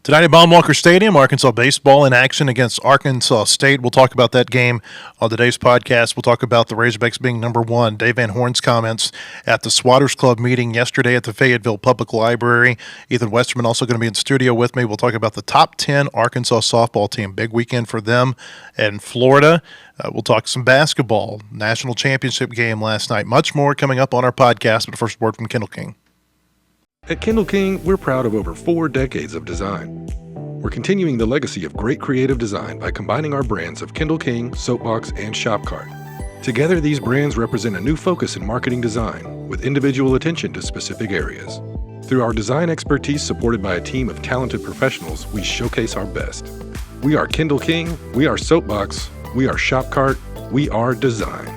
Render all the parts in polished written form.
Tonight at Baum-Walker Stadium, Arkansas baseball in action against Arkansas State. We'll talk about that game on today's podcast. We'll talk about the Razorbacks being number one. Dave Van Horn's comments at the Swatters Club meeting yesterday at the Fayetteville Public Library. Ethan Westerman also going to be in studio with me. We'll talk about the top 10 Arkansas softball team. Big weekend for them in Florida. We'll talk some basketball, national championship game last night. Much more coming up on our podcast, but first word from Kendall King. At Kendall King, we're proud of over 4 decades of design. We're continuing the legacy of great creative design by combining our brands of Kendall King, Soapbox, and Shopcart. Together, these brands represent a new focus in marketing design, with individual attention to specific areas. Through our design expertise supported by a team of talented professionals, we showcase our best. We are Kendall King, we are Soapbox, we are Shopcart, we are design.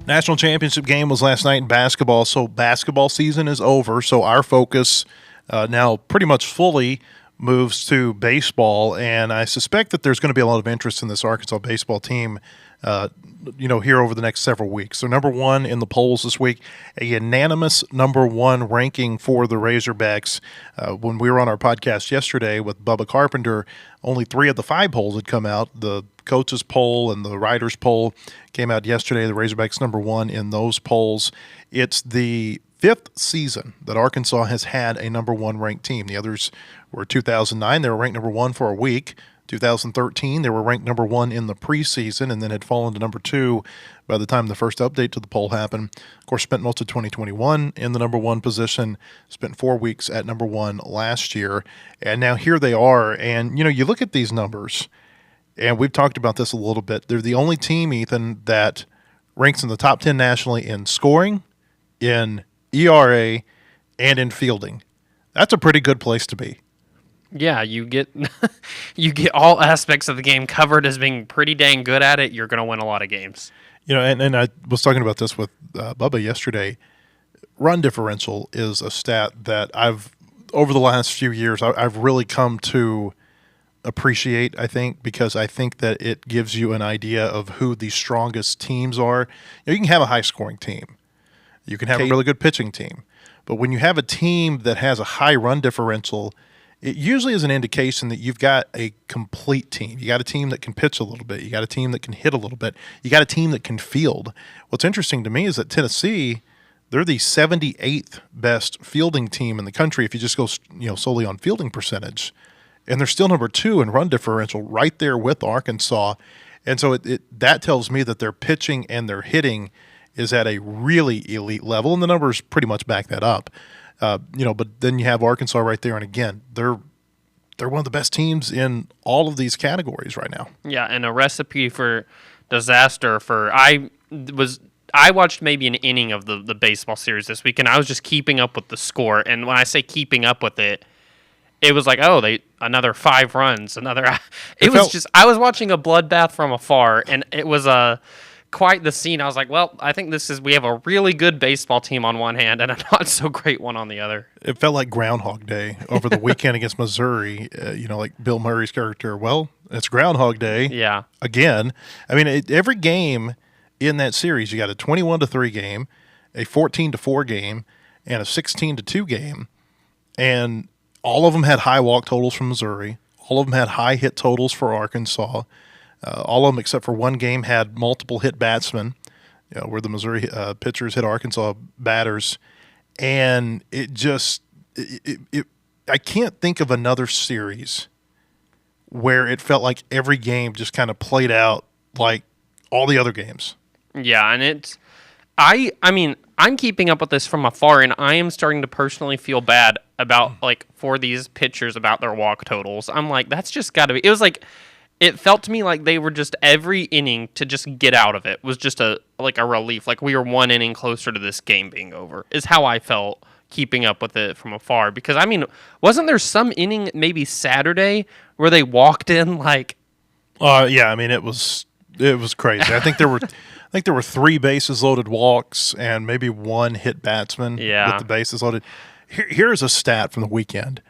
National championship game was last night in basketball, so basketball season is over. So our focus now pretty much fully moves to baseball, and I suspect that there's going to be a lot of interest in this Arkansas baseball team here over the next several weeks. So number one in the polls this week, a unanimous number one ranking for the Razorbacks. When we were on our podcast yesterday with Bubba Carpenter, only 3 of the 5 polls had come out. The coaches poll and the writers poll came out yesterday. The Razorbacks number one in those polls. It's the 5th season that Arkansas has had a number one ranked team. The others were 2009. They were ranked number one for a week. 2013, they were ranked number one in the preseason and then had fallen to number 2 by the time the first update to the poll happened. Of course, spent most of 2021 in the number one position, spent 4 weeks at number one last year, and now here they are. And, you look at these numbers, and we've talked about this a little bit. They're the only team, Ethan, that ranks in the top 10 nationally in scoring, in ERA, and in fielding. That's a pretty good place to be. Yeah, you get all aspects of the game covered as being pretty dang good at it. You're going to win a lot of games. And I was talking about this with Bubba yesterday. Run differential is a stat that over the last few years, I've really come to appreciate, I think, because I think that it gives you an idea of who the strongest teams are. You can have a high-scoring team. You can have a really good pitching team. But when you have a team that has a high run differential, it usually is an indication that you've got a complete team. You got a team that can pitch a little bit. You got a team that can hit a little bit. You got a team that can field. What's interesting to me is that Tennessee, they're the 78th best fielding team in the country if you just go solely on fielding percentage. And they're still number 2 in run differential, right there with Arkansas. And so that tells me that their pitching and their hitting is at a really elite level, and the numbers pretty much back that up. But then you have Arkansas right there, and again, they're one of the best teams in all of these categories right now. Yeah, and a recipe for disaster I watched maybe an inning of the baseball series this week, and I was just keeping up with the score. And when I say keeping up with it, it was like, another 5 runs, another. I was watching a bloodbath from afar, and it was quite the scene. I was like, well, I think we have a really good baseball team on one hand and a not so great one on the other. It felt like Groundhog Day over the weekend against Missouri, like Bill Murray's character. Well, it's Groundhog Day. Yeah. Again. I mean, every game in that series, you got a 21-3 game, a 14-4 game, and a 16-2 game. And all of them had high walk totals from Missouri. All of them had high hit totals for Arkansas. All of them, except for one game, had multiple hit batsmen, where the Missouri pitchers hit Arkansas batters. And I can't think of another series where it felt like every game just kind of played out like all the other games. Yeah, and I'm keeping up with this from afar, and I am starting to personally feel bad about, for these pitchers about their walk totals. I'm like, that's just got to be. It was like, it felt to me like they were just every inning to just get out of it was just a relief. Like we were one inning closer to this game being over is how I felt keeping up with it from afar. Because, wasn't there some inning maybe Saturday where they walked in like... Yeah, it was crazy. I think there were 3 bases loaded walks and maybe 1 hit batsman with the bases loaded. Here's a stat from the weekend.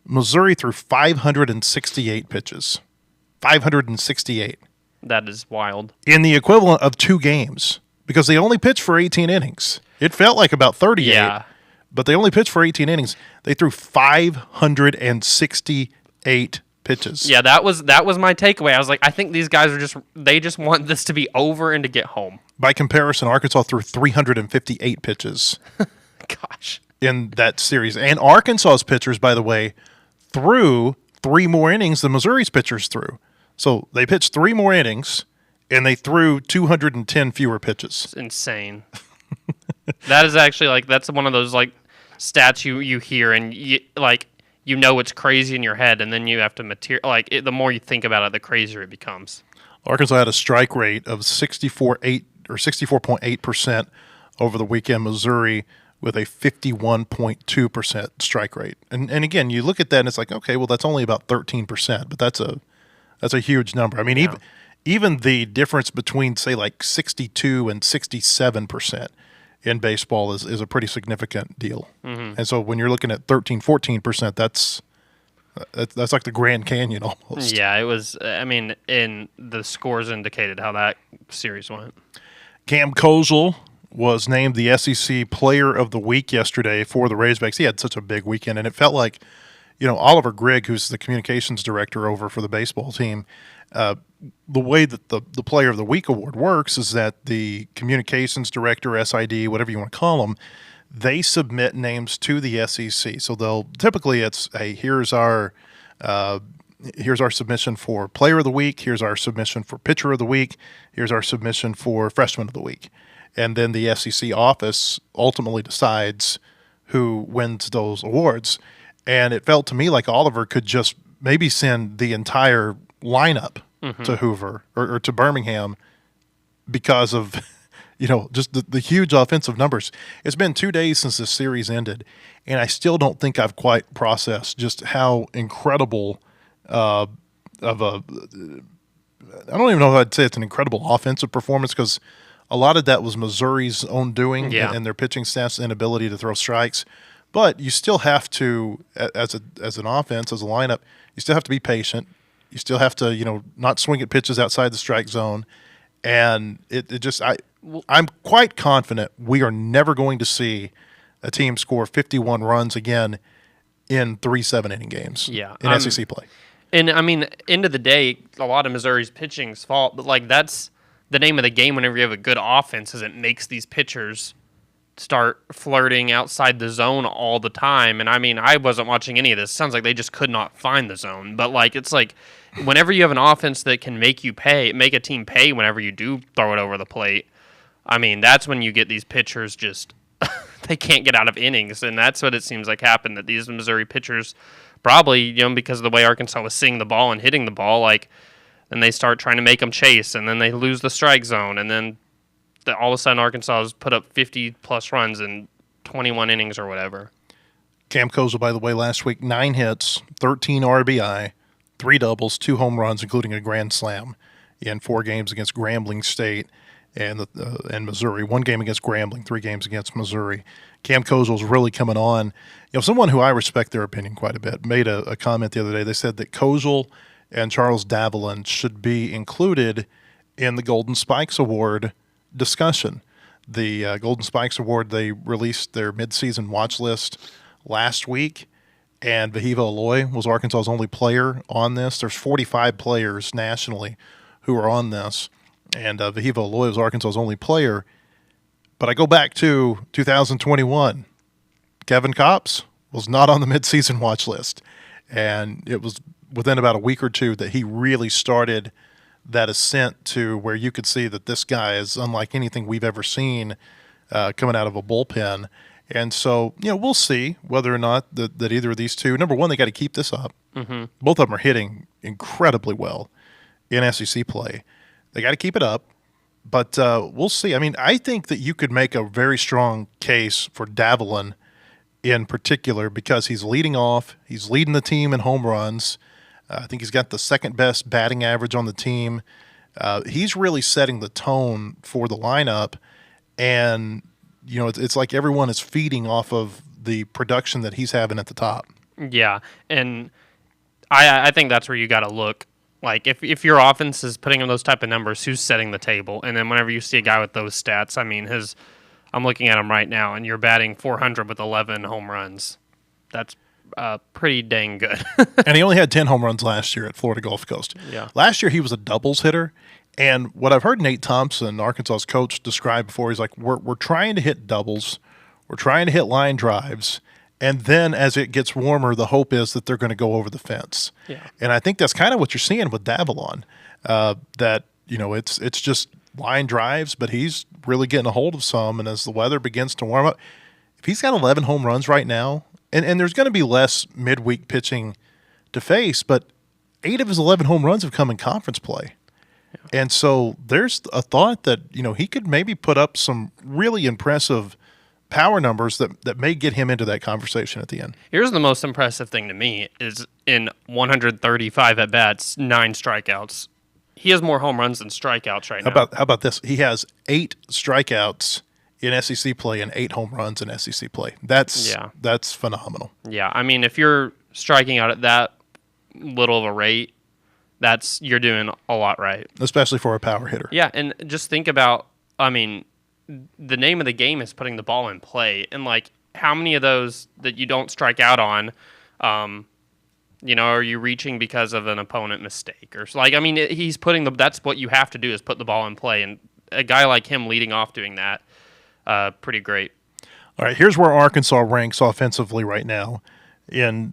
Missouri threw 568 pitches. 568. That is wild. In the equivalent of 2 games. because they only pitched for 18 innings. It felt like about 38, Yeah. but they only pitched for 18 innings. They threw 568 pitches. Yeah, that was my takeaway. I was like, I think these guys they just want this to be over and to get home. By comparison, Arkansas threw 358 pitches Gosh. in that series. And Arkansas's pitchers, by the way, threw 3 more innings than Missouri's pitchers threw. So they pitched 3 more innings, and they threw 210 fewer pitches. It's insane. That is actually like that's one of those like stats you hear and you know it's crazy in your head, and then you have to the more you think about it, the crazier it becomes. Arkansas had a strike rate of 64.8% over the weekend. Missouri with a 51.2% strike rate. And again, you look at that and it's like, okay, well that's only about 13%, but that's a huge number. I mean, even the difference between say like 62 and 67% in baseball is a pretty significant deal. Mm-hmm. And so when you're looking at 13-14%, that's like the Grand Canyon almost. Yeah, it was. I mean, and the scores indicated how that series went. Cam Kozel was named the SEC Player of the Week yesterday for the Razorbacks. He had such a big weekend, and it felt like, Oliver Grigg, who's the communications director over for the baseball team, the way that the Player of the Week award works is that the communications director, SID, whatever you want to call them, they submit names to the SEC. So they'll typically it's, hey, here's our submission for Player of the Week, here's our submission for Pitcher of the Week, here's our submission for Freshman of the Week, and then the SEC office ultimately decides who wins those awards. And it felt to me like Oliver could just maybe send the entire lineup to Hoover or to Birmingham because of just the huge offensive numbers. It's been 2 days since this series ended, and I still don't think I've quite processed just how incredible I don't even know if I'd say it's an incredible offensive performance, because a lot of that was Missouri's own doing and their pitching staff's inability to throw strikes. But you still have to, as an offense, as a lineup, you still have to be patient. You still have to, not swing at pitches outside the strike zone. And I'm quite confident we are never going to see a team score 51 runs again in 3 7-inning games in SEC play. And, I mean, end of the day, a lot of Missouri's pitching's fault, but, that's the name of the game whenever you have a good offense, is it makes these pitchers start flirting outside the zone all the time. And, I mean, I wasn't watching any of this. It sounds like they just could not find the zone. But, it's like whenever you have an offense that can make a team pay whenever you do throw it over the plate, I mean, that's when you get these pitchers just they can't get out of innings. And that's what it seems like happened, that these Missouri pitchers probably, because of the way Arkansas was seeing the ball and hitting the ball, and they start trying to make them chase, and then they lose the strike zone, and then all of a sudden Arkansas has put up 50-plus runs in 21 innings or whatever. Cam Kozel, by the way, last week, 9 hits, 13 RBI, 3 doubles, 2 home runs, including a grand slam in 4 games against Grambling State and Missouri. 1 game against Grambling, 3 games against Missouri. Cam Kozel's really coming on. Someone who I respect their opinion quite a bit made a comment the other day. They said that Kozel and Charles Davalin should be included in the Golden Spikes Award discussion. The Golden Spikes Award, they released their midseason watch list last week, and Vahiva Aloy was Arkansas's only player on this. There's 45 players nationally who are on this, and Vahiva Aloy was Arkansas's only player. But I go back to 2021. Kevin Kopps was not on the midseason watch list, and it was within about a week or two that he really started that ascent to where you could see that this guy is unlike anything we've ever seen coming out of a bullpen. And so, we'll see whether or not that either of these two, number one, they got to keep this up. Mm-hmm. Both of them are hitting incredibly well in SEC play. They got to keep it up, but we'll see. I mean, I think that you could make a very strong case for Davalin in particular because he's leading off. He's leading the team in home runs. I think he's got the second best batting average on the team. He's really setting the tone for the lineup, and it's like everyone is feeding off of the production that he's having at the top. Yeah, and I think that's where you got to look Like, if your offense is putting in those type of numbers, who's setting the table? And then whenever you see a guy with those stats, I mean, I'm looking at him right now, and you're batting .400 with 11 home runs. That's pretty dang good. And he only had 10 home runs last year at Florida Gulf Coast. Yeah. Last year he was a doubles hitter. And what I've heard Nate Thompson, Arkansas's coach, describe before, he's like, we're trying to hit doubles, we're trying to hit line drives, and then as it gets warmer, the hope is that they're going to go over the fence. Yeah. And I think that's kind of what you're seeing with Davalon, that, it's just line drives, but he's really getting a hold of some. And as the weather begins to warm up, if he's got 11 home runs right now, and there's going to be less midweek pitching to face, but 8 of his 11 home runs have come in conference play. And so there's a thought that, he could maybe put up some really impressive power numbers that may get him into that conversation at the end. Here's the most impressive thing to me is in 135 at-bats, 9 strikeouts. He has more home runs than strikeouts right now. How about this? He has 8 strikeouts in SEC play and 8 home runs in SEC play. That's phenomenal. Yeah, I mean, if you're striking out at that little of a rate, you're doing a lot right. Especially for a power hitter. Yeah, and just think about, I mean, the name of the game is putting the ball in play. And, like, how many of those that you don't strike out on, are you reaching because of an opponent mistake? Or, like, I mean, he's putting that's what you have to do is put the ball in play. And a guy like him leading off doing that, pretty great. All right, here's where Arkansas ranks offensively right now in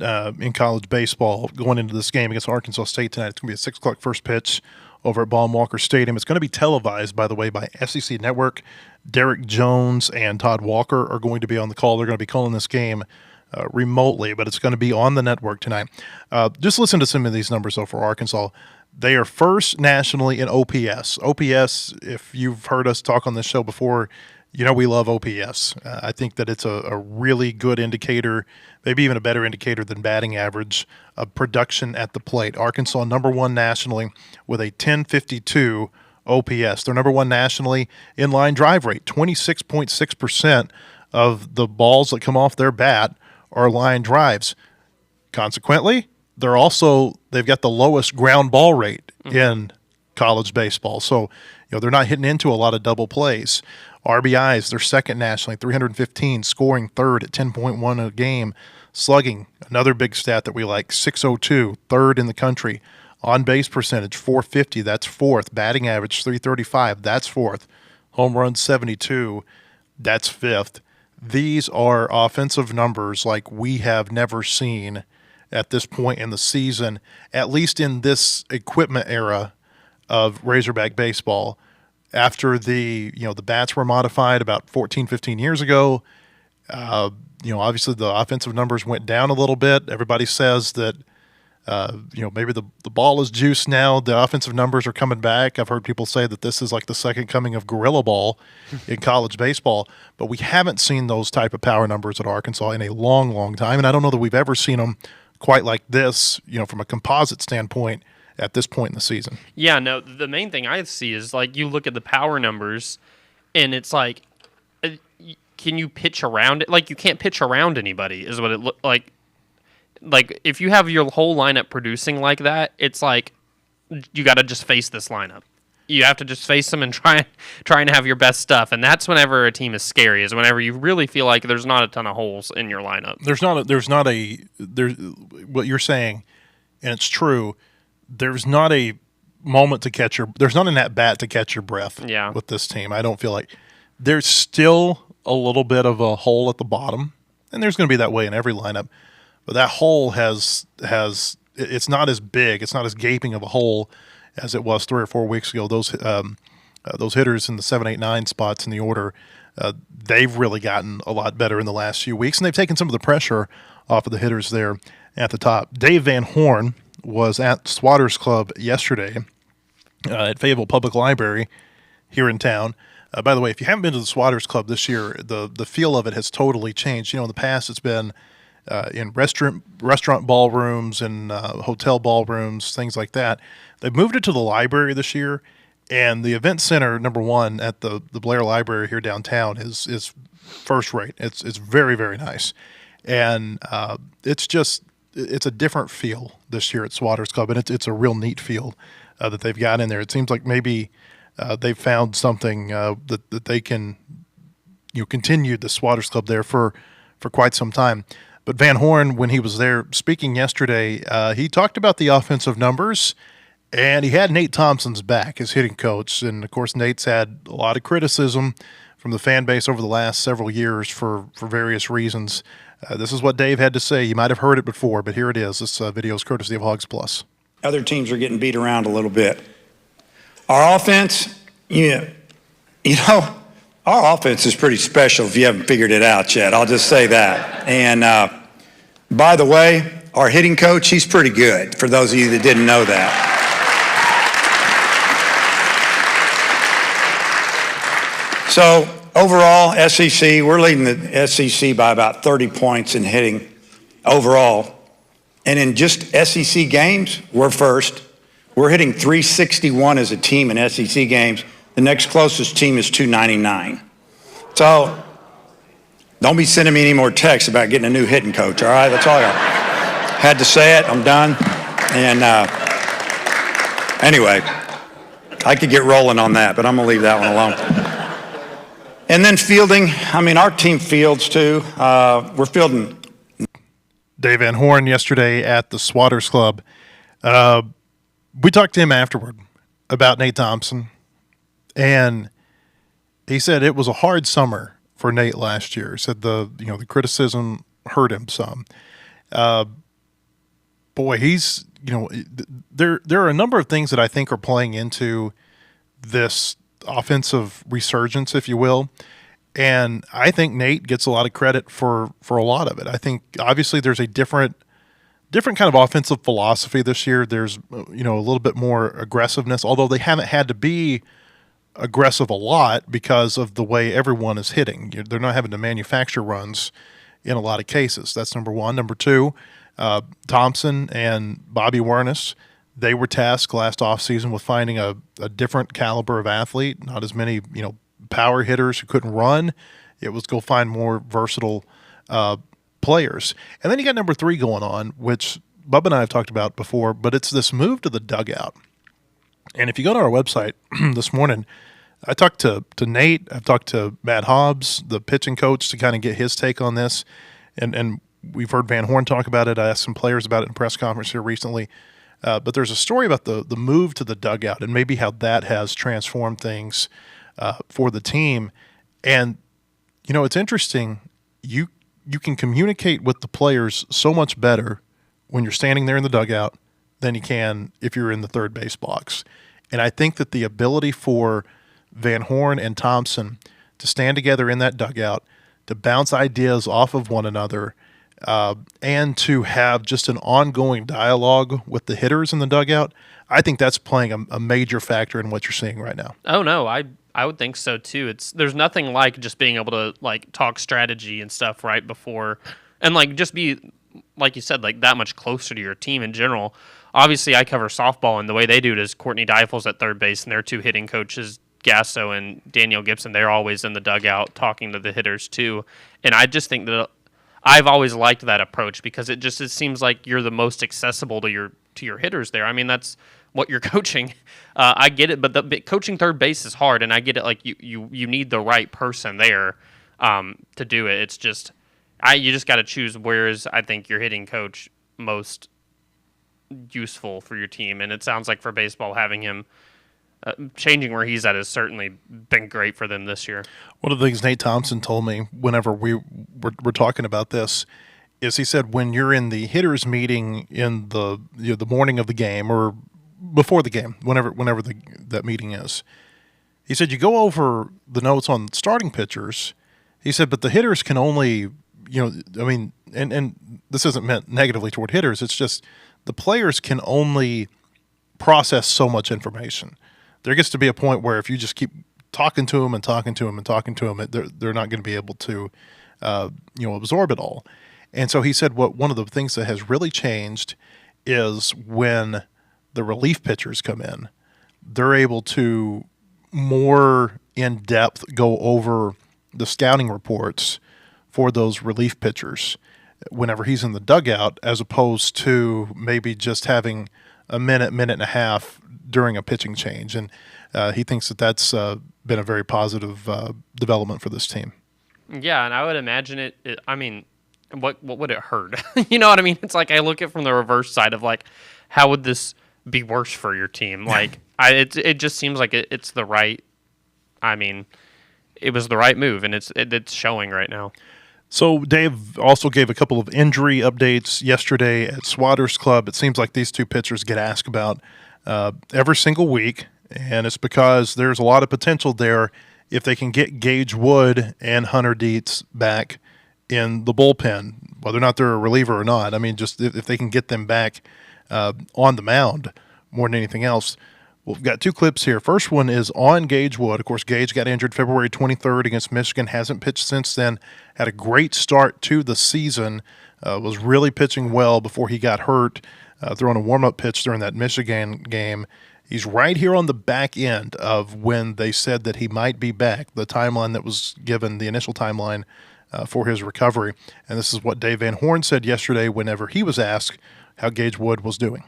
college baseball going into this game against Arkansas State tonight. It's going to be a 6 o'clock first pitch over at Baum-Walker Stadium. It's going to be televised, by the way, by SEC Network. Derek Jones and Todd Walker are going to be on the call. They're going to be calling this game remotely, but it's going to be on the network tonight. Just listen to some of these numbers, though, for Arkansas. They are first nationally in OPS. OPS, if you've heard us talk on this show before, we love OPS. I think that it's a really good indicator, maybe even a better indicator than batting average of production at the plate. Arkansas, number 1 nationally with a 1052 OPS. They're number 1 nationally in line drive rate. 26.6% of the balls that come off their bat are line drives. Consequently, they've got the lowest ground ball rate in college baseball. So, they're not hitting into a lot of double plays. RBIs, they're second nationally, 315, scoring third at 10.1 a game. Slugging, another big stat that we like, 602, third in the country. On-base percentage, 450, that's fourth. Batting average, 335, that's fourth. Home runs, 72, that's fifth. These are offensive numbers like we have never seen at this point in the season, at least in this equipment era of Razorback baseball. After the bats were modified about 14, 15 years ago, obviously the offensive numbers went down a little bit. Everybody says that, maybe the ball is juiced now. The offensive numbers are coming back. I've heard people say that this is like the second coming of gorilla ball in college baseball, but we haven't seen those type of power numbers at Arkansas in a long, long time. And I don't know that we've ever seen them quite like this, from a composite standpoint at this point in the season. Yeah, no, the main thing I see is, like, you look at the power numbers, and it's like, can you pitch around it? Like, you can't pitch around anybody, is what it look like. Like, if you have your whole lineup producing like that, it's like, you got to just face this lineup. You have to just face them and try and have your best stuff. And that's whenever a team is scary, is whenever you really feel like there's not a ton of holes in your lineup. There's what you're saying, and it's true. There's not a moment there's not an at-bat to catch your breath with this team. I don't feel like there's still a little bit of a hole at the bottom, and there's going to be that way in every lineup. But that hole it's not as big, it's not as gaping of a hole as it was 3 or 4 weeks ago. Those hitters in the 7, 8, 9 spots in the order, they've really gotten a lot better in the last few weeks, and they've taken some of the pressure off of the hitters there at the top. Dave Van Horn was at Swatters Club yesterday at Fayetteville Public Library here in town. By the way, if you haven't been to the Swatters Club this year, the feel of it has totally changed. In the past it's been in restaurant ballrooms and hotel ballrooms, things like that. They've moved it to the library this year, and the event center, number 1, at the Blair Library here downtown is first rate. It's very, very nice. And it's just it's a different feel this year at Swatters Club, and it's a real neat feel that they've got in there. It seems like maybe they've found something that they can continue the Swatters Club there for quite some time. But Van Horn, when he was there speaking yesterday, he talked about the offensive numbers, and he had Nate Thompson's back as hitting coach. And, of course, Nate's had a lot of criticism from the fan base over the last several years for various reasons. This is what Dave had to say. You might have heard it before, but here it is. This video is courtesy of Hogs Plus. Other teams are getting beat around a little bit. Our offense, our offense is pretty special if you haven't figured it out yet. I'll just say that. And by the way, our hitting coach, he's pretty good, for those of you that didn't know that. So overall, SEC, we're leading the SEC by about 30 points in hitting overall. And in just SEC games, we're first. We're hitting 361 as a team in SEC games. The next closest team is 299. So don't be sending me any more texts about getting a new hitting coach, all right? That's all I got. Had to say it. I'm done. And anyway, I could get rolling on that, but I'm going to leave that one alone. And then fielding. Our team fields too. We're fielding. Dave Van Horn yesterday at the Swatters Club. We talked to him afterward about Nate Thompson, and he said it was a hard summer for Nate last year. He said the criticism hurt him some. He's there are a number of things that I think are playing into this offensive resurgence, if you will. And I think Nate gets a lot of credit for a lot of it. I think obviously there's a different kind of offensive philosophy this year. There's a little bit more aggressiveness, although they haven't had to be aggressive a lot because of the way everyone is hitting. They're not having to manufacture runs in a lot of cases. That's number one. Number two, Thompson and Bobby Wernes, they were tasked last offseason with finding a different caliber of athlete, not as many, power hitters who couldn't run. It was go find more versatile players. And then you got number three going on, which Bubba and I have talked about before, but it's this move to the dugout. And if you go to our website this morning, I talked to Nate, I've talked to Matt Hobbs, the pitching coach, to kind of get his take on this. And we've heard Van Horn talk about it. I asked some players about it in a press conference here recently. But there's a story about the move to the dugout and maybe how that has transformed things for the team. And, it's interesting. You can communicate with the players so much better when you're standing there in the dugout than you can if you're in the third base box. And I think that the ability for Van Horn and Thompson to stand together in that dugout, to bounce ideas off of one another, and to have just an ongoing dialogue with the hitters in the dugout, I think that's playing a major factor in what you're seeing right now. Oh, no, I would think so, too. There's nothing like just being able to, talk strategy and stuff right before, and, just be, like you said, that much closer to your team in general. Obviously, I cover softball, and the way they do it is Courtney Deifel's at third base, and their two hitting coaches, Gasso and Danielle Gibson, they're always in the dugout talking to the hitters, too. And I just think that I've always liked that approach because it seems like you're the most accessible to your hitters there. That's what you're coaching. I get it, but coaching third base is hard, and I get it. You need the right person there to do it. It's just you just got to choose where is I think your hitting coach most useful for your team, and it sounds like for baseball having him. Changing where he's at has certainly been great for them this year. One of the things Nate Thompson told me whenever we were talking about this is he said when you're in the hitters meeting in the the morning of the game or before the game, whenever that meeting is, he said you go over the notes on starting pitchers. He said, but the hitters can only and this isn't meant negatively toward hitters. It's just the players can only process so much information. There gets to be a point where if you just keep talking to them and talking to them and talking to them, they're not going to be able to, absorb it all. And so he said one of the things that has really changed is when the relief pitchers come in, they're able to more in depth go over the scouting reports for those relief pitchers. whenever he's in the dugout, as opposed to maybe just having a minute and a half during a pitching change. And he thinks that that's been a very positive development for this team. Yeah, and I would imagine I mean, what would it hurt? You know what I mean? It's like I look at it from the reverse side of like, how would this be worse for your team? Like, it just seems like it's the right. I mean, it was the right move, and it's showing right now. So Dave also gave a couple of injury updates yesterday at Swatters Club. It seems like these two pitchers get asked about every single week, and it's because there's a lot of potential there if they can get Gage Wood and Hunter Dietz back in the bullpen, whether or not they're a reliever or not. I mean, just if they can get them back on the mound more than anything else. Well, we've got two clips here. First one is on Gage Wood. Of course, Gage got injured February 23rd against Michigan, hasn't pitched since then, had a great start to the season, was really pitching well before he got hurt, throwing a warm-up pitch during that Michigan game. He's right here on the back end of when they said that he might be back, the timeline that was given, the initial timeline for his recovery. And this is what Dave Van Horn said yesterday whenever he was asked how Gage Wood was doing.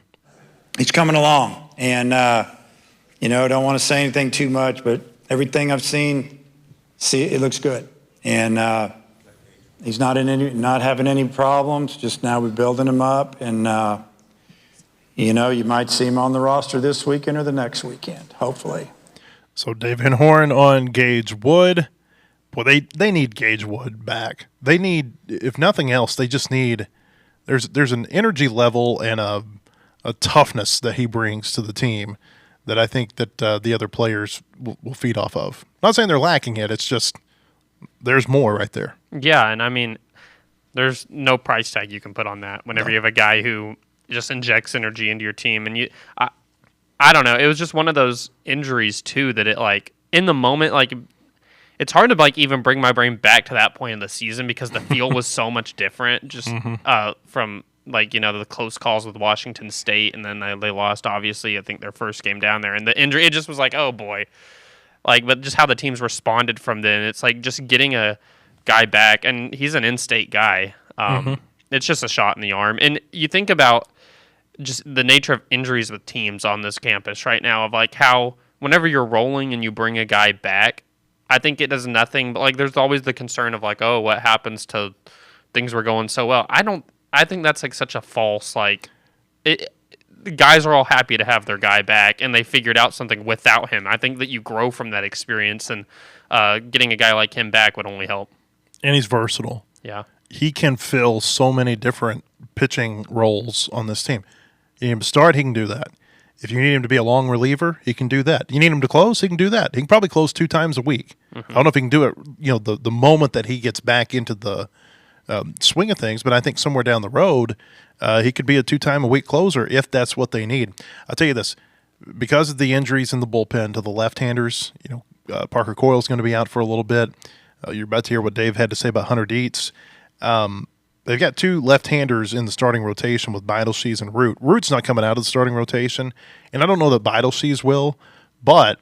He's coming along, and don't want to say anything too much, but everything I've seen, it looks good. And he's not having any problems. Just now we're building him up, and you might see him on the roster this weekend or the next weekend, hopefully. So Dave Van Horn on Gage Wood. Well, they need Gage Wood back. They need, if nothing else, they just need. There's an energy level and a toughness that he brings to the team that I think that the other players will feed off of. Not saying they're lacking it. It's just there's more right there. Yeah, and I mean, there's no price tag you can put on that whenever you have a guy who just injects energy into your team. And I don't know. It was just one of those injuries, too, that it, like, in the moment, like, it's hard to, like, even bring my brain back to that point in the season because the feel was so much different just from, like, the close calls with Washington State, and then they lost, obviously, I think, their first game down there. And the injury, it just was like, oh, boy. Like, but just how the teams responded from then. It's like just getting a guy back, and he's an in-state guy. It's just a shot in the arm. And you think about just the nature of injuries with teams on this campus right now, of like how whenever you're rolling and you bring a guy back, I think it does nothing but, like, there's always the concern of like, oh, what happens to things were going so well. I think that's like such a false, like, the guys are all happy to have their guy back, and they figured out something without him. I think that you grow from that experience, and getting a guy like him back would only help. And he's versatile. Yeah. He can fill so many different pitching roles on this team. You need him to start, he can do that. If you need him to be a long reliever, he can do that. You need him to close, he can do that. He can probably close 2 times a week. I don't know if he can do it, the moment that he gets back into the swing of things, but I think somewhere down the road, he could be a 2-time-a-week closer if that's what they need. I'll tell you this, because of the injuries in the bullpen to the left-handers, Parker Coyle's going to be out for a little bit. You're about to hear what Dave had to say about Hunter Dietz. They've got 2 left-handers in the starting rotation with Beidelshees and Root. Root's not coming out of the starting rotation, and I don't know that Beidelshees will, but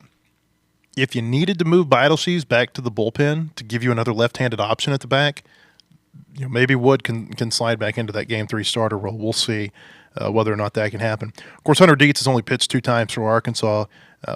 if you needed to move Beidelshees back to the bullpen to give you another left-handed option at the back, maybe Wood can slide back into that Game 3 starter role. We'll see whether or not that can happen. Of course, Hunter Dietz has only pitched 2 times for Arkansas,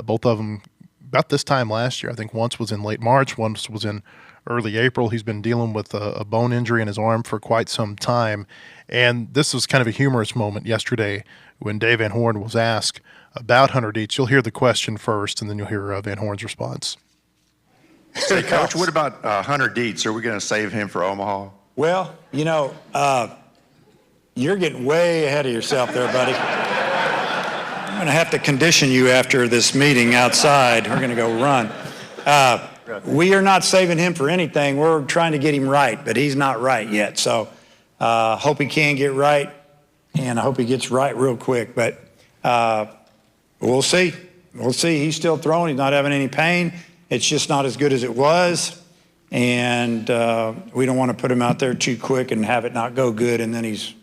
both of them about this time last year. I think once was in late March, once was in early April. He's been dealing with a bone injury in his arm for quite some time. And this was kind of a humorous moment yesterday when Dave Van Horn was asked about Hunter Dietz. You'll hear the question first, and then you'll hear Van Horn's response. Hey, Coach, what about Hunter Dietz? Are we going to save him for Omaha? Well, you're getting way ahead of yourself there, buddy. I'm going to have to condition you after this meeting outside. We're going to go run. We are not saving him for anything. We're trying to get him right, but he's not right yet. So hope he can get right, and I hope he gets right real quick. But we'll see. We'll see. He's still throwing. He's not having any pain. It's just not as good as it was. And we don't want to put him out there too quick and have it not go good, and then he's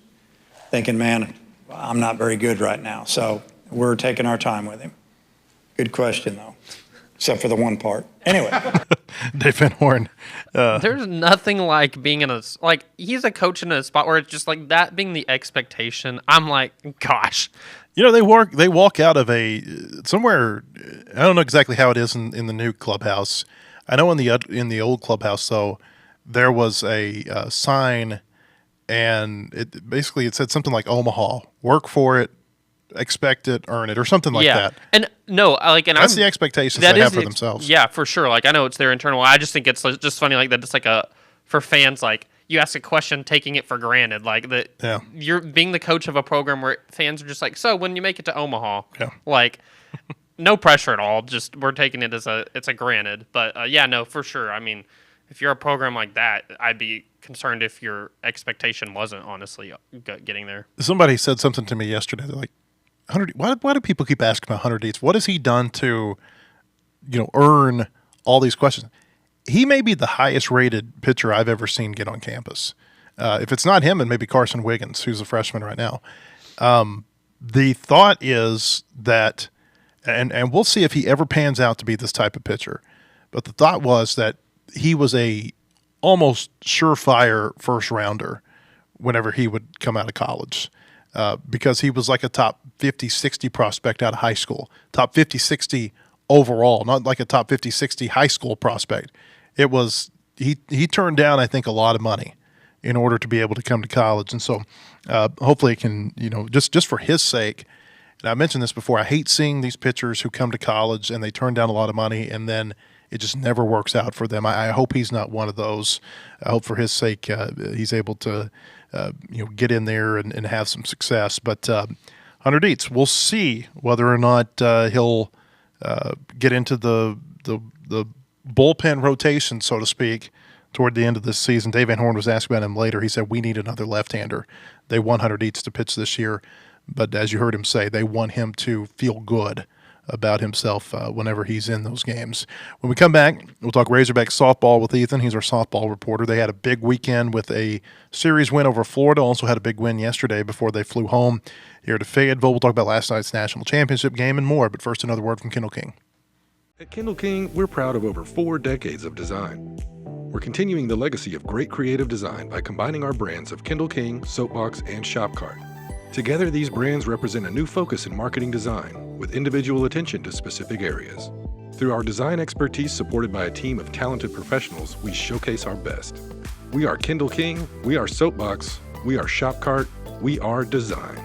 thinking, man, I'm not very good right now. So we're taking our time with him. Good question, though. except for the one part. Anyway. Dave Van Horn. There's nothing like being in like, he's a coach in a spot where it's just like that being the expectation. I'm like, gosh. They walk out of somewhere. I don't know exactly how it is in the new clubhouse. I know in the old clubhouse, though, there was a sign, and it said something like Omaha, work for it, expect it, earn it, or something like that. And no, that's the expectations they have for themselves. Yeah, for sure. Like, I know it's their internal. I just think it's just funny, like that. It's like for fans, like you ask a question, taking it for granted, like that. Yeah. You're being the coach of a program where fans are just like, so when you make it to Omaha, like. No pressure at all. Just we're taking it as it's a granted. But no, for sure. I mean, if you're a program like that, I'd be concerned if your expectation wasn't honestly getting there. Somebody said something to me yesterday. They're like, 100. Why do people keep asking about 100 Eats? What has he done to, earn all these questions? He may be the highest rated pitcher I've ever seen get on campus. If it's not him, and maybe Carson Wiggins, who's a freshman right now. The thought is that. And we'll see if he ever pans out to be this type of pitcher. But the thought was that he was a almost surefire first rounder whenever he would come out of college because he was like a top 50, 60 prospect out of high school, top 50, 60 overall, not like a top 50, 60 high school prospect. It was he turned down, I think, a lot of money in order to be able to come to college. And so hopefully it can, just for his sake. And I mentioned this before. I hate seeing these pitchers who come to college and they turn down a lot of money and then it just never works out for them. I hope he's not one of those. I hope for his sake he's able to get in there and have some success. But 100 Eats, we'll see whether or not he'll get into the bullpen rotation, so to speak, toward the end of this season. Dave Van Horn was asked about him later. He said, we need another left-hander. They want 100 Eats to pitch this year. But as you heard him say, they want him to feel good about himself whenever he's in those games. When we come back, we'll talk Razorbacks softball with Ethan. He's our softball reporter. They had a big weekend with a series win over Florida. Also had a big win yesterday before they flew home here to Fayetteville. We'll talk about last night's national championship game and more. But first, another word from Kendall King. At Kendall King, we're proud of over 4 decades of design. We're continuing the legacy of great creative design by combining our brands of Kendall King, Soapbox, and Shopcart. Together, these brands represent a new focus in marketing design, with individual attention to specific areas. Through our design expertise supported by a team of talented professionals, we showcase our best. We are Kendall King, we are Soapbox, we are Shopcart, we are design.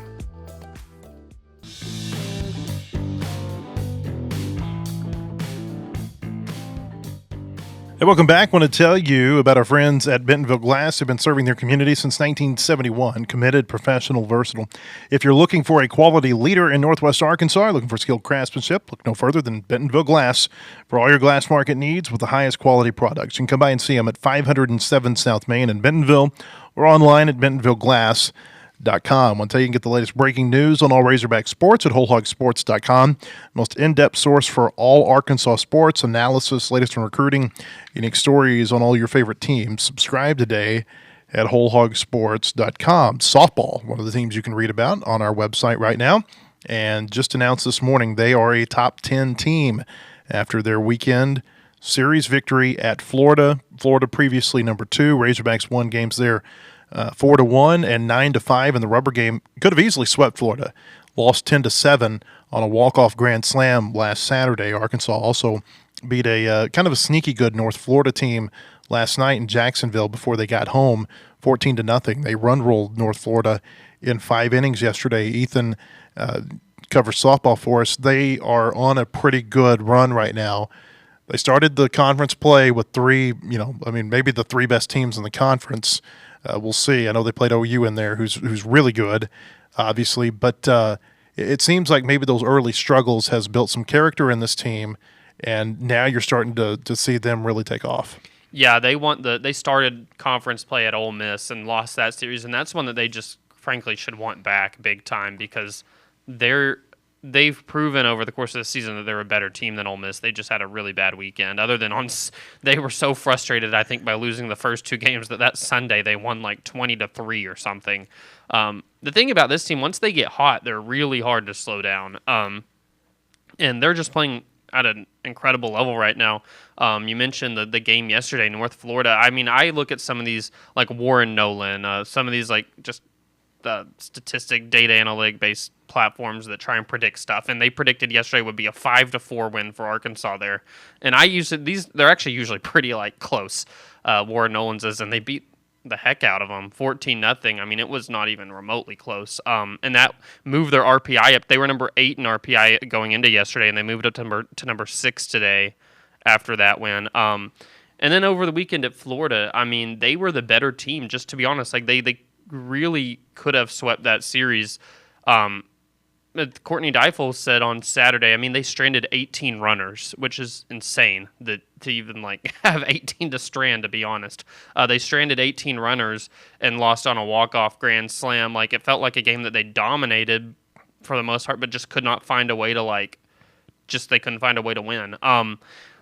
Hey, welcome back. I want to tell you about our friends at Bentonville Glass who've been serving their community since 1971. Committed, professional, versatile. If you're looking for a quality leader in Northwest Arkansas, looking for skilled craftsmanship, look no further than Bentonville Glass for all your glass market needs with the highest quality products. You can come by and see them at 507 South Main in Bentonville or online at bentonvilleglass.com. I want to tell you can get the latest breaking news on all Razorback sports at wholehogsports.com. Most in-depth source for all Arkansas sports, analysis, latest in recruiting, unique stories on all your favorite teams. Subscribe today at wholehogsports.com. Softball, one of the teams you can read about on our website right now. And just announced this morning they are a top 10 team after their weekend series victory at Florida. Florida previously number 2. Razorbacks won games there 4-1 and 9-5 in the rubber game. Could have easily swept Florida. Lost 10-7 on a walk-off grand slam last Saturday. Arkansas also beat a kind of a sneaky good North Florida team last night in Jacksonville before they got home, 14-0. They run-rolled North Florida in 5 innings yesterday. Ethan covers softball for us. They are on a pretty good run right now. They started the conference play with maybe the 3 best teams in the conference. We'll see. I know they played OU in there, who's really good, obviously. But it seems like maybe those early struggles has built some character in this team, and now you're starting to see them really take off. Yeah, they started conference play at Ole Miss and lost that series, and that's one that they just frankly should want back big time because they've proven over the course of the season that they're a better team than Ole Miss. They just had a really bad weekend. Other than they were so frustrated, I think, by losing the first 2 games that Sunday they won like 20-3 or something. The thing about this team, once they get hot, they're really hard to slow down. And they're just playing at an incredible level right now. You mentioned the game yesterday, North Florida. I mean, I look at some of these like Warren Nolan, some of these like just statistic data analytic based platforms that try and predict stuff, and they predicted yesterday would be a 5-4 win for Arkansas there. And I use it. They're actually usually pretty like close. Warren Nolan's is, and they beat the heck out of them 14-0. I mean, it was not even remotely close. And that moved their RPI up. They were number 8 in RPI going into yesterday, and they moved up to number 6 today after that win. And then over the weekend at Florida, I mean, they were the better team, just to be honest. Like they really could have swept that series. Courtney Deifel said on Saturday, I mean, they stranded 18 runners, which is insane to even like have 18 to strand, to be honest. They stranded 18 runners and lost on a walk-off grand slam. Like, it felt like a game that they dominated for the most part, but just could not find a way to they couldn't find a way to win.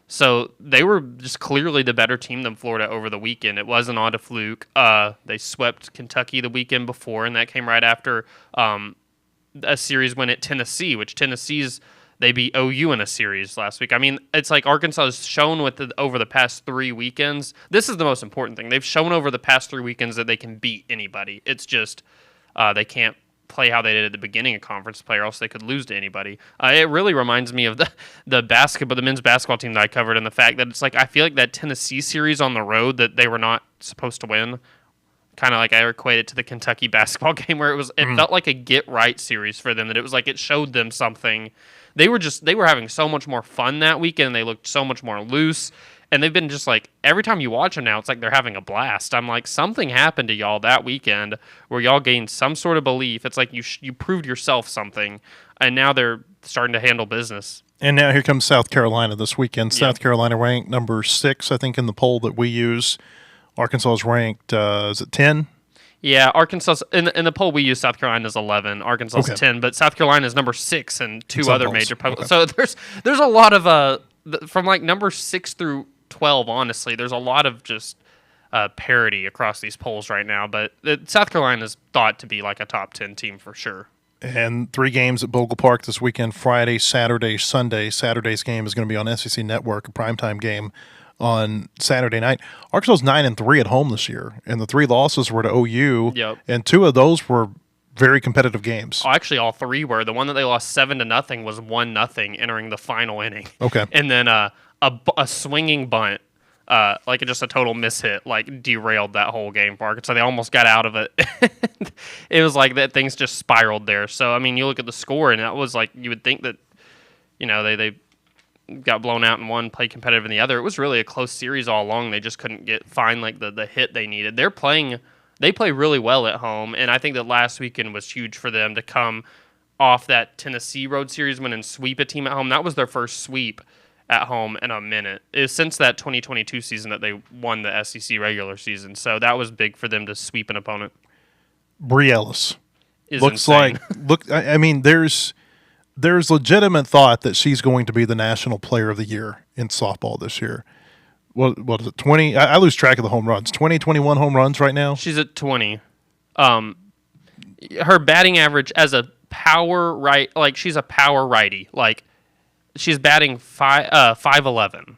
So they were just clearly the better team than Florida over the weekend. It wasn't on a fluke. They swept Kentucky the weekend before, and that came right after a series win at Tennessee, which they beat OU in a series last week. I mean, it's like Arkansas has shown over the past 3 weekends. This is the most important thing. They've shown over the past 3 weekends that they can beat anybody. It's just they can't play how they did at the beginning of conference play, or else they could lose to anybody. It really reminds me of the men's basketball team that I covered, and the fact that it's like I feel like that Tennessee series on the road that they were not supposed to win. Kind of like I equate it to the Kentucky basketball game where it felt like a get right series for them, that it was like it showed them something. They were having so much more fun that weekend. They looked so much more loose, and they've been just like, every time you watch them now, it's like they're having a blast. I'm like, something happened to y'all that weekend where y'all gained some sort of belief. It's like you proved yourself something, and now they're starting to handle business. And now here comes South Carolina this weekend. South Carolina ranked number 6, I think, in the poll that we use. Arkansas is ranked, is it 10? Yeah, Arkansas in the poll we use, South Carolina is 11, Arkansas is 10, but South Carolina is number 6 and 2 other major public. So there's a lot of from like number 6 through 12. Honestly, there's a lot of just parity across these polls right now. But South Carolina is thought to be like a top 10 team for sure. And 3 games at Bogle Park this weekend: Friday, Saturday, Sunday. Saturday's game is going to be on SEC Network, a primetime game on Saturday night. Arkansas's 9-3 at home this year, and the 3 losses were to OU. Yep. And 2 of those were very competitive games. Oh, actually, all 3 were. The one that they lost 7-0 was 1-0 entering the final inning. Okay. And then a swinging bunt, like just a total mishit, like derailed that whole game for Arkansas. They almost got out of it. It was like that things just spiraled there. So I mean, you look at the score, and that was like you would think that they got blown out in one, played competitive in the other. It was really a close series all along. They just couldn't find like the hit they needed. They play really well at home, and I think that last weekend was huge for them to come off that Tennessee road series win and sweep a team at home. That was their first sweep at home in a minute. It's since that 2022 season that they won the SEC regular season, so that was big for them to sweep an opponent. Bri Ellis looks insane. I mean, there's legitimate thought that she's going to be the national player of the year in softball this year. What is it, 20? I lose track of the home runs. 20, 21 home runs right now? She's at 20. Her batting average as a power she's a power righty. Like, she's batting 511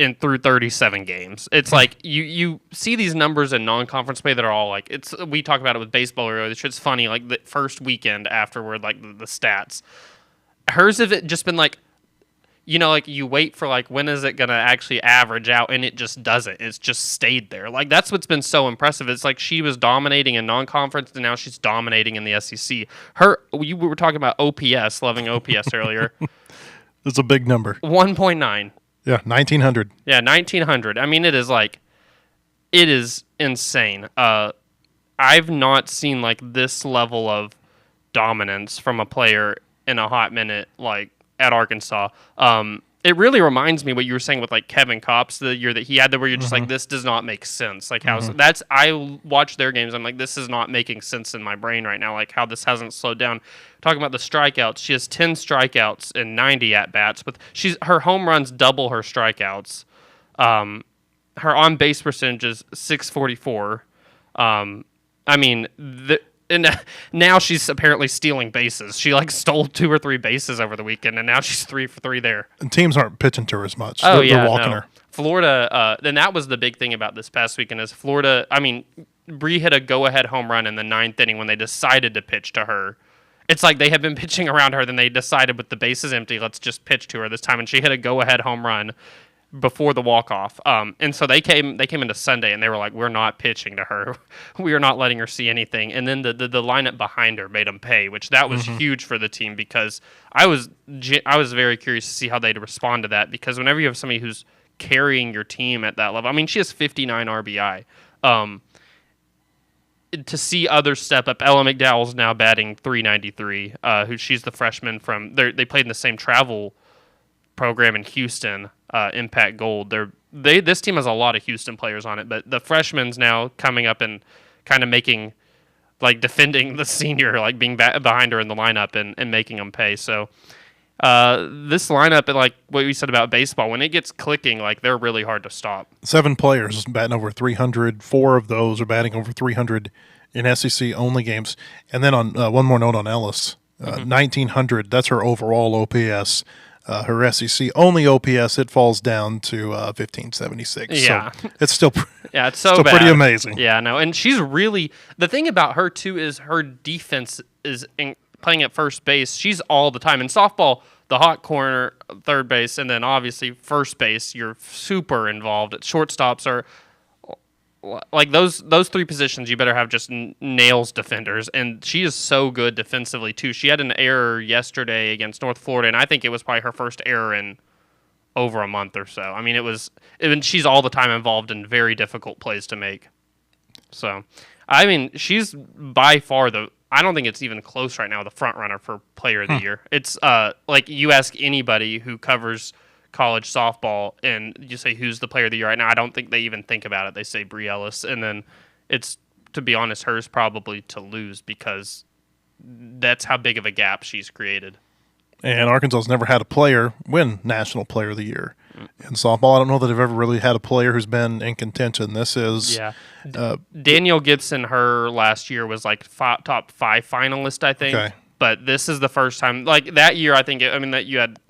in through 37 games. It's like you see these numbers in non-conference play that are all like, we talk about it with baseball earlier. It's funny, like the first weekend afterward, like the stats. Hers have just been like, like you wait for like, when is it going to actually average out? And it just doesn't. It's just stayed there. Like, that's what's been so impressive. It's like she was dominating in non-conference, and now she's dominating in the SEC. We were talking about OPS, loving OPS earlier. It's a big number. 1.9. Yeah, 1,900. Yeah, 1,900. I mean, it is insane. I've not seen like this level of dominance from a player in a hot minute, like at Arkansas. It really reminds me what you were saying with like Kevin Kopps the year that he had there, where you're just like, this does not make sense. Like I watch their games. I'm like, this is not making sense in my brain right now. Like how this hasn't slowed down. Talking about the strikeouts, she has 10 strikeouts and 90 at bats, but her home runs double her strikeouts. Her on base percentage is .644. I mean, now she's apparently stealing bases. She like stole 2 or 3 bases over the weekend, and now she's 3 for 3 there. And teams aren't pitching to her as much. Oh, They're walking her. Florida, then that was the big thing about this past weekend is Florida, I mean, Bree hit a go-ahead home run in the 9th inning when they decided to pitch to her. It's like they had been pitching around her, then they decided with the bases empty, let's just pitch to her this time, and she hit a go-ahead home run before the walk-off. And so they came into Sunday, and they were like, we're not pitching to her. We are not letting her see anything. And then the lineup behind her made them pay, which that was huge for the team because I was very curious to see how they'd respond to that because whenever you have somebody who's carrying your team at that level, I mean, she has 59 RBI. To see others step up, Ella McDowell's now batting .393. She's the freshman from they played in the same travel program in Houston, Impact Gold. This team has a lot of Houston players on it, but the freshman's now coming up and kind of making defending the senior, like being behind her in the lineup and making them pay. So this lineup, like what we said about baseball, when it gets clicking, like they're really hard to stop. 7 players batting over 300. 4 of those are batting over 300 in SEC only games. And then on one more note on Ellis, 1900. That's her overall OPS. Her SEC only OPS, it falls down to 1576. Yeah, so it's still it's so still bad. pretty amazing. Yeah, no, and she's really the thing about her too is her defense is playing at first base. She's all the time in softball. The hot corner, third base, and then obviously first base. You're super involved. Shortstops are like those 3 positions. You better have just nails defenders, and she is so good defensively too. She had an error yesterday against North Florida, and I think it was probably her first error in over a month or so. I mean, she's all the time involved in very difficult plays to make. So, I mean, she's by far I don't think it's even close right now, the front runner for player of the year. It's like you ask anybody who covers college softball and you say who's the player of the year right now, I don't think they even think about it. They say Bree Ellis, and then it's, to be honest, hers probably to lose because that's how big of a gap she's created. And Arkansas's never had a player win National Player of the Year. In softball, I don't know that I've ever really had a player who's been in contention. This is Danielle Gibson. Her last year was like top 5 finalist, I think. Okay. But this is the first time. Like that year, I think. That you had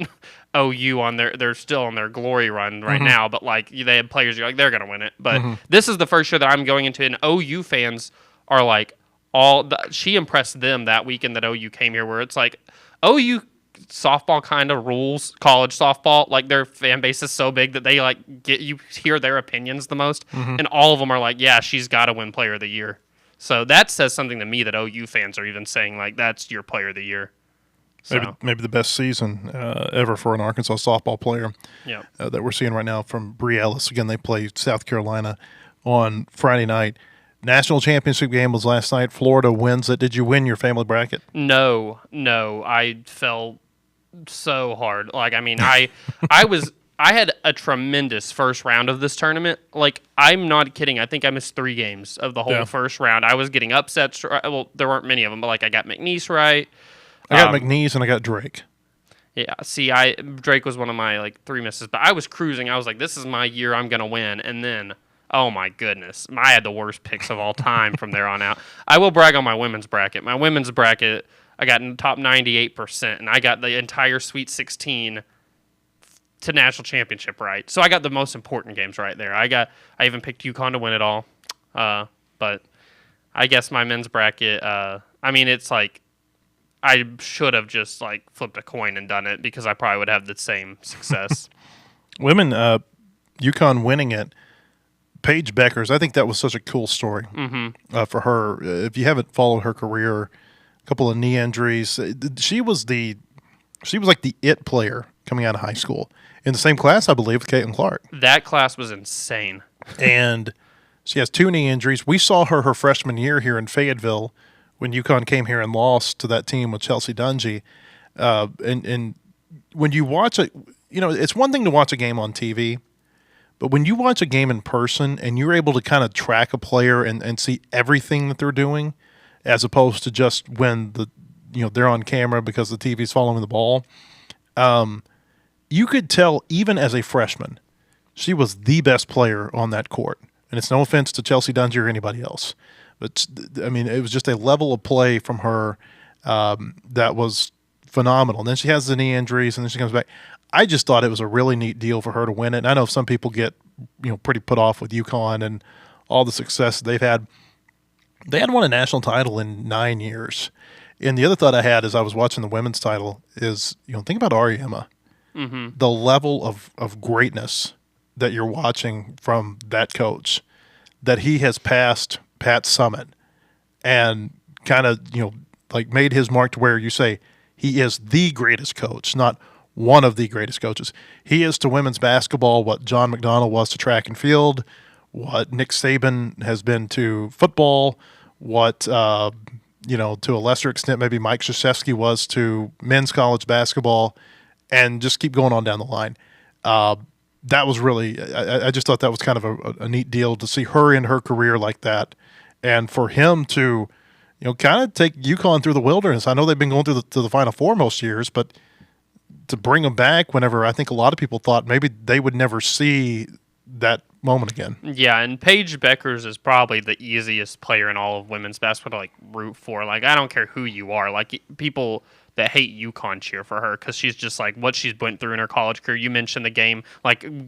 OU on they're still on their glory run right now. But like they had players, you're like they're gonna win it. But this is the first year that I'm going into, and OU fans are like she impressed them that weekend that OU came here, where it's like OU softball kind of rules college softball. Like their fan base is so big that they like you hear their opinions the most, and all of them are like, yeah, she's got to win player of the year. So that says something to me that OU fans are even saying like that's your player of the year. So. Maybe the best season ever for an Arkansas softball player that we're seeing right now from Bree Ellis. Again, they play South Carolina on Friday night. National championship game was last night. Florida wins it. Did you win your family bracket? No. I fell so hard. Like, I mean, I had a tremendous first round of this tournament. Like, I'm not kidding. I think I missed 3 games of the whole first round. I was getting upsets. Well, there weren't many of them, but like I got McNeese right. I got McNeese and I got Drake. Yeah, see, Drake was one of my like 3 misses, but I was cruising. I was like, this is my year. I'm gonna win. And then, oh my goodness, I had the worst picks of all time from there on out. I will brag on my women's bracket. My women's bracket, I got in the top 98%, and I got the entire Sweet 16 to national championship right. So I got the most important games right there. I even picked UConn to win it all. But I guess my men's bracket, I mean, it's like I should have just like flipped a coin and done it because I probably would have the same success. Women, UConn winning it. Paige Beckers, I think that was such a cool story for her. If you haven't followed her career, a couple of knee injuries. She was like the it player coming out of high school in the same class, I believe, with Caitlin Clark. That class was insane. And she has 2 knee injuries. We saw her freshman year here in Fayetteville when UConn came here and lost to that team with Chelsea Dungy. And when you watch it, it's one thing to watch a game on TV, but when you watch a game in person and you're able to kind of track a player and see everything that they're doing, as opposed to just when they're on camera because the TV's following the ball, you could tell even as a freshman, she was the best player on that court. And it's no offense to Chelsea Dungy or anybody else, But I mean, it was just a level of play from her that was phenomenal. And then she has the knee injuries, and then she comes back. I just thought it was a really neat deal for her to win it. And I know some people get pretty put off with UConn and all the success they've had. They hadn't won a national title in 9 years. And the other thought I had as I was watching the women's title is, think about Ariema. Mm-hmm. The level of greatness that you're watching from that coach, that he has passed Pat Summitt and kind of, like made his mark to where you say he is the greatest coach, not one of the greatest coaches. He is to women's basketball what John McDonnell was to track and field, what Nick Saban has been to football, what, to a lesser extent, maybe Mike Krzyzewski was to men's college basketball, and just keep going on down the line. That was really, I just thought that was kind of a neat deal to see her in her career like that. And for him to, kind of take UConn through the wilderness. I know they've been going through to the Final Four most years, but to bring them back whenever I think a lot of people thought maybe they would never see that moment again. Yeah, and Paige Beckers is probably the easiest player in all of women's basketball to root for. I don't care who you are. People that hate UConn cheer for her because she's just what she's went through in her college career. You mentioned the game,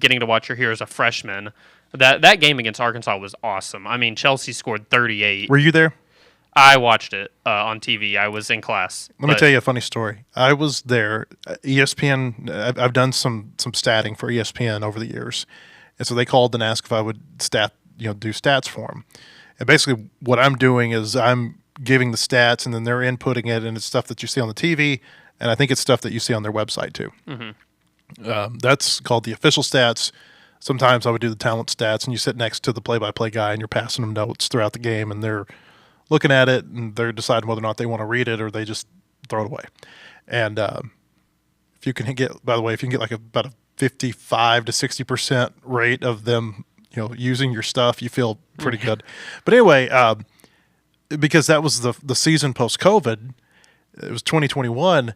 getting to watch her here as a freshman. That game against Arkansas was awesome. I mean, Chelsea scored 38. Were you there? I watched it on TV. I was in class. Let me tell you a funny story. I was there. ESPN, I've done some statting for ESPN over the years. And so they called and asked if I would do stats for them. And basically what I'm doing is I'm giving the stats, and then they're inputting it, and it's stuff that you see on the TV, and I think it's stuff that you see on their website too. Mm-hmm. That's called the official stats. Sometimes I would do the talent stats, and you sit next to the play-by-play guy, and you're passing them notes throughout the game, and they're looking at it, and they're deciding whether or not they want to read it or they just throw it away. And if you can get about a 55 to 60% rate of them, using your stuff, you feel pretty good. But anyway, because that was the season post-COVID, it was 2021,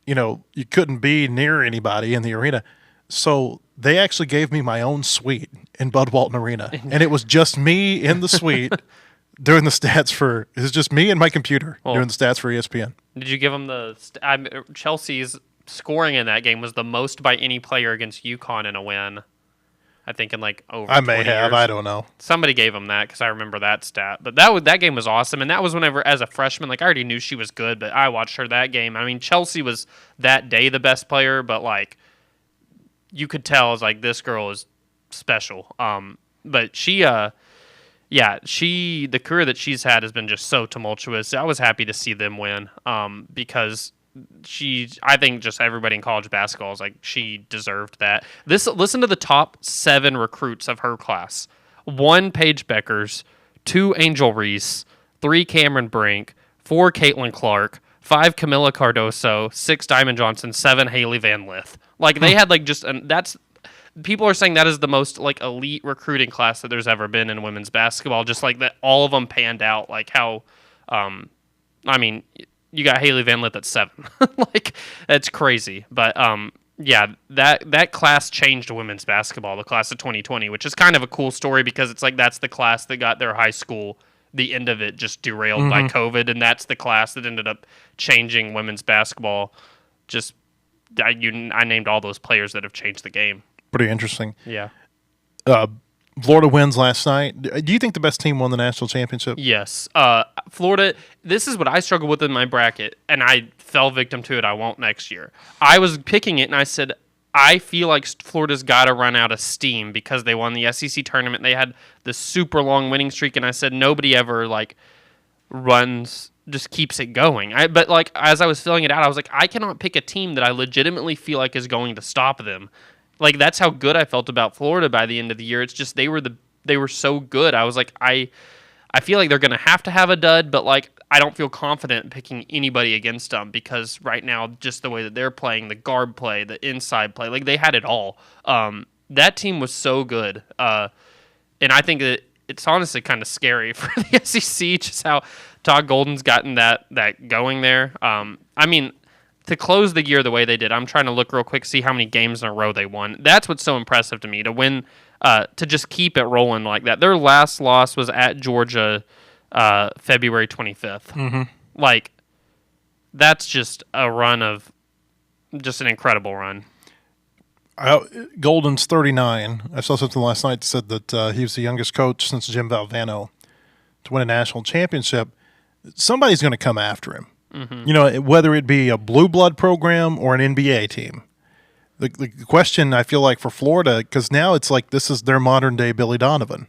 you couldn't be near anybody in the arena. So they actually gave me my own suite in Bud Walton Arena. And it was just me in the suite doing the stats it was just me and my computer doing the stats for ESPN. Did you give them Chelsea's scoring in that game was the most by any player against UConn in a win? I think in over. I may have. Years. I don't know. Somebody gave them that because I remember that stat. But that game was awesome, and that was whenever, as a freshman, I already knew she was good, but I watched her that game. I mean, Chelsea was that day the best player, but you could tell this girl is special. But she, the career that she's had has been just so tumultuous. I was happy to see them win, because I think just everybody in college basketball is she deserved that. Listen to the top 7 recruits of her class: 1 Paige Beckers, 2 Angel Reese, 3 Cameron Brink, 4 Caitlin Clark, 5 Camilla Cardoso, 6 Diamond Johnson, 7 Haley Van Lith. They had that's. People are saying that is the most elite recruiting class that there's ever been in women's basketball. Just that, all of them panned out. How, I mean, you got Haley Van Lith at 7. That's crazy. But that class changed women's basketball, the class of 2020, which is kind of a cool story because it's that's the class that got their high school, the end of it just derailed by COVID, and that's the class that ended up changing women's basketball. I named all those players that have changed the game. Pretty interesting. Yeah. Florida wins last night. Do you think the best team won the national championship? Yes. Florida, this is what I struggle with in my bracket, and I fell victim to it. I won't next year. I was picking it, and I said, I feel like Florida's got to run out of steam because they won the SEC tournament. They had this super long winning streak, and I said nobody ever just keeps it going. But as I was filling it out, I was I cannot pick a team that I legitimately feel like is going to stop them. That's how good I felt about Florida by the end of the year. It's just they were so good. I was I feel like they're going to have a dud, but I don't feel confident picking anybody against them because right now, just the way that they're playing, the guard play, the inside play, they had it all. That team was so good, and I think that it's honestly kind of scary for the SEC just how Todd Golden's gotten that going there. I mean, to close the year the way they did, I'm trying to look real quick, see how many games in a row they won. That's what's so impressive to me, to win, to just keep it rolling like that. Their last loss was at Georgia February 25th. Like, that's just a run of just an incredible run. Golden's 39. I saw something last night that said that he was the youngest coach since Jim Valvano to win a national championship. Somebody's going to come after him. You know, whether it be a blue blood program or an NBA team. The question I feel like for Florida, because now it's like this is their modern day Billy Donovan,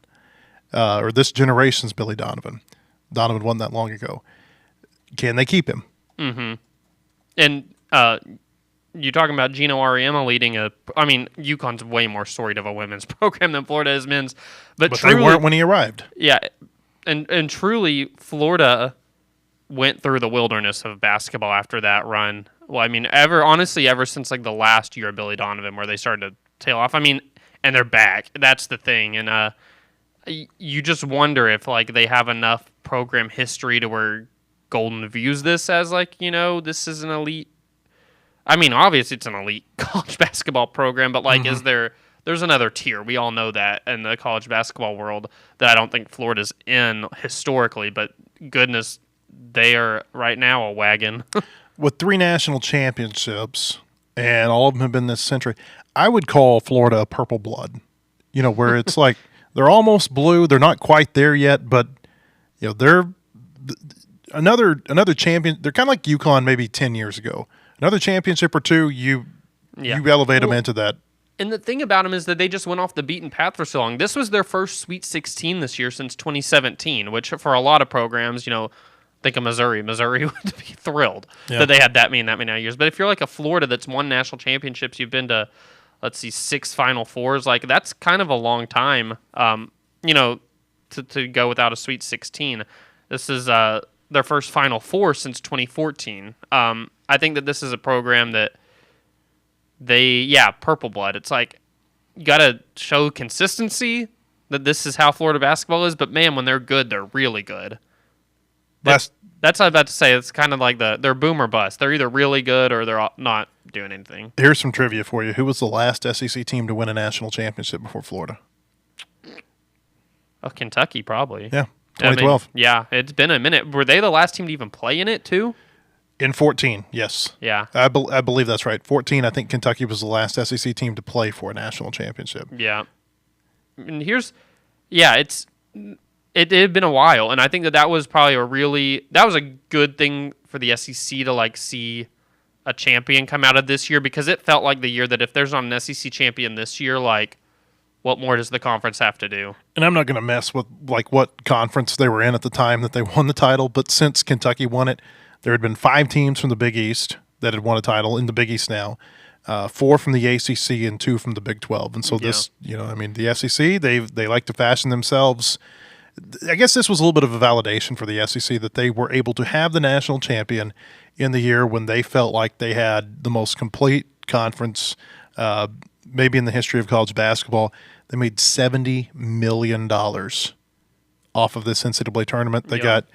or this generation's Billy Donovan. Donovan won that long ago. Can they keep him? And you're talking about Gino Auriemma leading UConn's way more storied of a women's program than Florida is men's. But truly, they weren't when he arrived. Yeah, and truly, Florida went through the wilderness of basketball after that run. Well, I mean, ever since like the last year of Billy Donovan, where they started to tail off. I mean, and they're back. That's the thing, and you just wonder if like they have enough program history to where Golden views this as like, you know, this is an elite. I mean, obviously it's an elite college basketball program, but like, there's another tier. We all know that in the college basketball world that I don't think Florida's in historically, but goodness, they are right now a wagon. With 3 national championships, and all of them have been this century, I would call Florida a purple blood. You know, where it's like they're almost blue. They're not quite there yet, but you know, they're another champion. They're kind of like UConn maybe 10 years ago. Another championship or two, you elevate them into that. And the thing about them is that they just went off the beaten path for so long. This was their first Sweet 16 this year since 2017, which for a lot of programs, you know, think of Missouri. Missouri would be thrilled that they had that many years. But if you're like a Florida that's won national championships, you've been to, 6 Final Fours, like that's kind of a long time, you know, to go without a Sweet 16. This is their first Final Four since 2014. I think that this is a program that purple blood. It's like you got to show consistency that this is how Florida basketball is. But man, when they're good, they're really good. That's what I'm about to say. It's kind of like they're boom or bust. They're either really good or they're not doing anything. Here's some trivia for you. Who was the last SEC team to win a national championship before Florida? Oh, Kentucky, probably. Yeah, 2012. I mean, it's been a minute. Were they the last team to even play in it, too? In 14, yes. Yeah. I believe that's right. 14, I think Kentucky was the last SEC team to play for a national championship. Yeah. And it had been a while, and I think that was probably that was a good thing for the SEC to like see a champion come out of this year, because it felt like the year that if there's not an SEC champion this year, like what more does the conference have to do? And I'm not going to mess with like what conference they were in at the time that they won the title, but since Kentucky won it, there had been 5 teams from the Big East that had won a title in the Big East now, 4 from the ACC and 2 from the Big 12. And so this, you know, I mean, the SEC, they like to fashion themselves. I guess this was a little bit of a validation for the SEC that they were able to have the national champion in the year when they felt like they had the most complete conference, maybe in the history of college basketball. They made $70 million off of this NCAA tournament. They got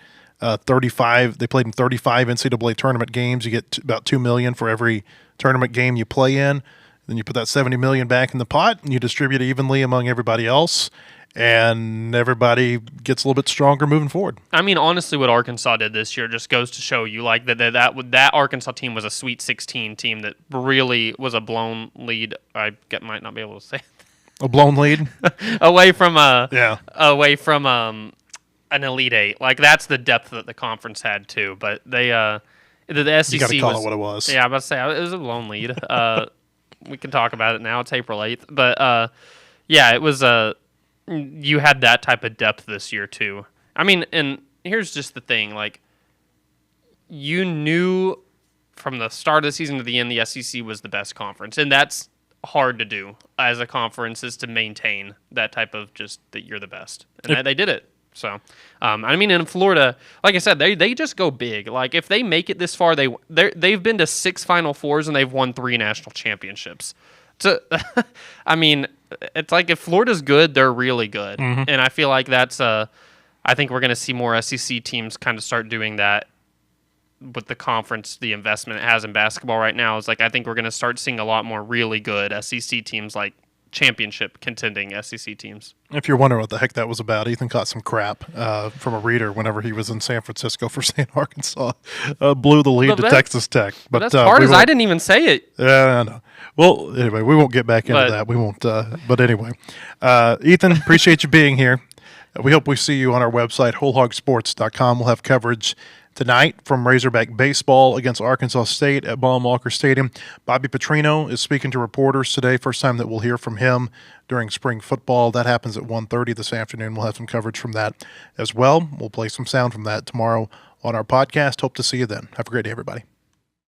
35. They played in 35 NCAA tournament games. You get about $2 million for every tournament game you play in. Then you put that $70 million back in the pot and you distribute it evenly among everybody else. And everybody gets a little bit stronger moving forward. I mean, honestly, what Arkansas did this year just goes to show you, like that Arkansas team was a Sweet 16 team that really was a blown lead. Might not be able to say a blown lead away from an Elite Eight. Like that's the depth that the conference had too. But they the SEC you got to call it what it was. Yeah, I'm about to say it was a blown lead. We can talk about it now. It's April 8th, but it was you had that type of depth this year too. I mean, and here's just the thing, like you knew from the start of the season to the end the SEC was the best conference, and that's hard to do as a conference, is to maintain that type of just that you're the best. And they did it. So, I mean, in Florida, like I said, they just go big. Like if they make it this far, they've been to 6 Final Fours and they've won 3 national championships. So, I mean, it's like if Florida's good, they're really good. Mm-hmm. And I feel like that's I think we're going to see more SEC teams kind of start doing that with the conference, the investment it has in basketball right now. Is like I think we're going to start seeing a lot more really good SEC teams like championship contending SEC teams. If you're wondering what the heck that was about, Ethan caught some crap from a reader whenever he was in San Francisco for saying Arkansas blew the lead to Texas Tech. But that's part is I didn't even say it. Yeah, I know. Well, anyway, we won't get back into that. We won't. But anyway, Ethan, appreciate you being here. We hope we see you on our website, wholehogsports.com. We'll have coverage tonight from Razorback baseball against Arkansas State at Baum-Walker Stadium. Bobby Petrino is speaking to reporters today. First time that we'll hear from him during spring football. That happens at 1:30 this afternoon. We'll have some coverage from that as well. We'll play some sound from that tomorrow on our podcast. Hope to see you then. Have a great day, everybody.